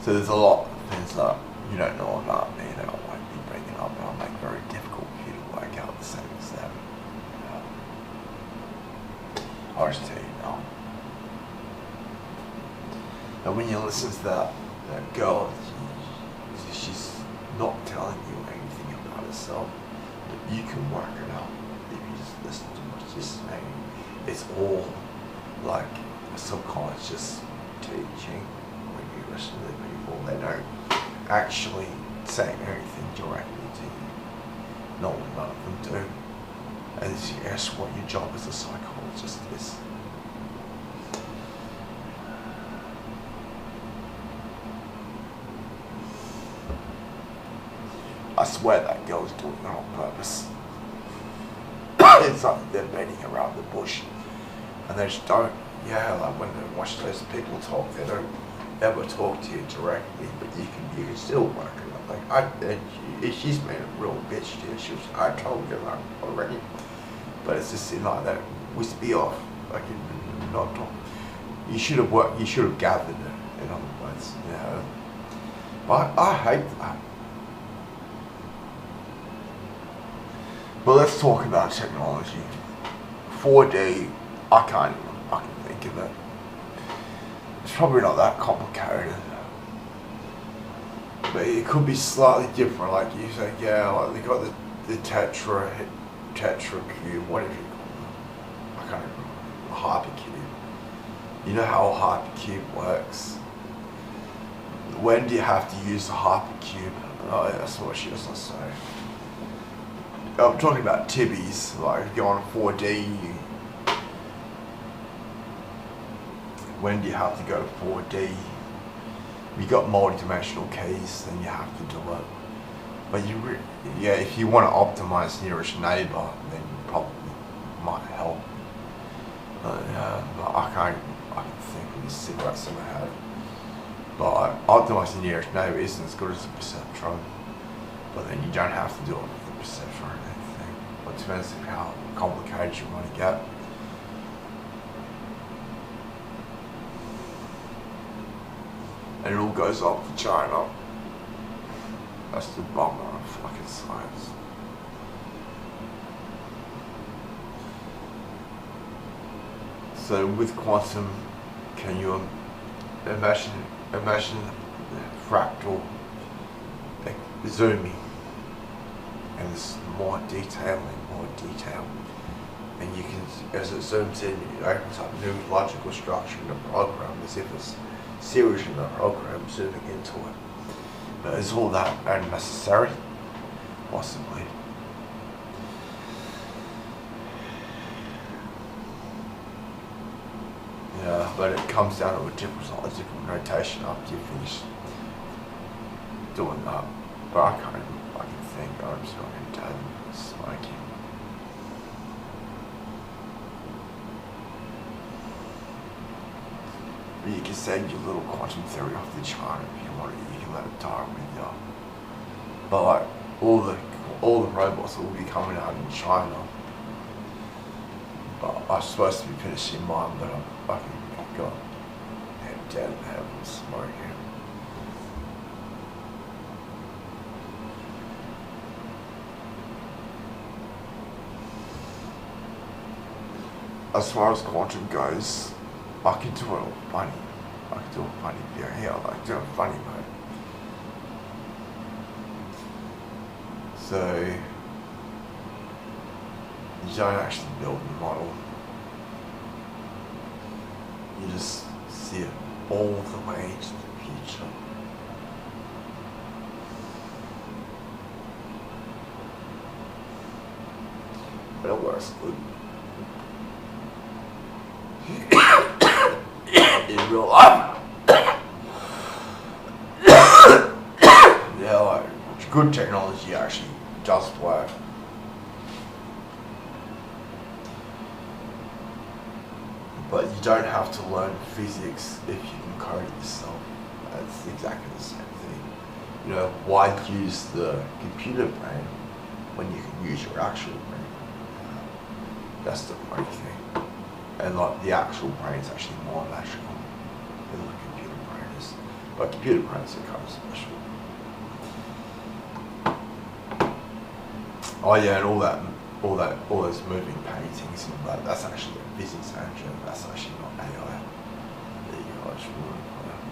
So there's a lot of things that you don't know about me that I won't be bringing up, and I'll make it very difficult for you to work out the same as them. I'll just tell you now. And when you listen to that girl, she's not telling you anything about herself, but you can work it out if you just listen to what she's saying. It's all like a subconscious teaching when you listen to people. They don't actually say anything directly to you. No, none of them do. And that's what your job as a psychologist is. I swear that girl's doing it on purpose. It's like they're beating around the bush. And they just don't, like when they watch those people talk, they don't ever talk to you directly, but you can still work it out. Like, she's made a real bitch here. I told you that already. But it's just like that wispy off. Like, not talk. You should have gathered it, in other words. But I hate that. But let's talk about technology. 4D, I can think of it. It's probably not that complicated. But it could be slightly different. Like you say, like they got the tetra cube, whatever you call it. I can't remember. A hypercube. You know how a hypercube works? When do you have to use the hypercube? Oh, yeah, that's what she doesn't say. I'm talking about tibbees, like if you're on 4D, when do you have to go to 4D? If you got multi-dimensional keys, then you have to do it. But if you want to optimize nearest neighbor, then you probably might help. I can think of these cigarettes in my head. But optimizing nearest neighbor isn't as good as the perceptron. But then you don't have to do it with the perceptron or anything. It depends on how complicated you want to get. And it all goes up to China. That's the bummer of fucking science. So with quantum, can you imagine fractal zooming, and there's more detail, and you can, as it zooms in, it opens up new logical structure in the program, as if it's series in the program zooming into it. But is all that unnecessary? Possibly. Yeah, but it comes down to a different notation after you finish doing that. But I can think I'm just going to done smoking. But you can send your little quantum theory off the chart if you want it. You can let it die with you. But like all the robots will be coming out in China. But I'm supposed to be finishing mine, but I'm fucking got head dead in heaven smoking. As far as quantum goes, I can do it all funny. I can do a funny video here, I like doing funny mode. So, you don't actually build the model. You just see it all the way into the future. But it works good. In real life. Yeah, like good technology actually does work. But you don't have to learn physics if you can code it yourself. That's exactly the same thing. You know, why use the computer brain when you can use your actual brain? That's the funny thing. And like the actual brain is actually more magical than the computer brain is. But computer prints are kind of special. Oh yeah, and all those moving paintings and all that, that's actually a physics engine. That's actually not AI. There you go, I just ruined that.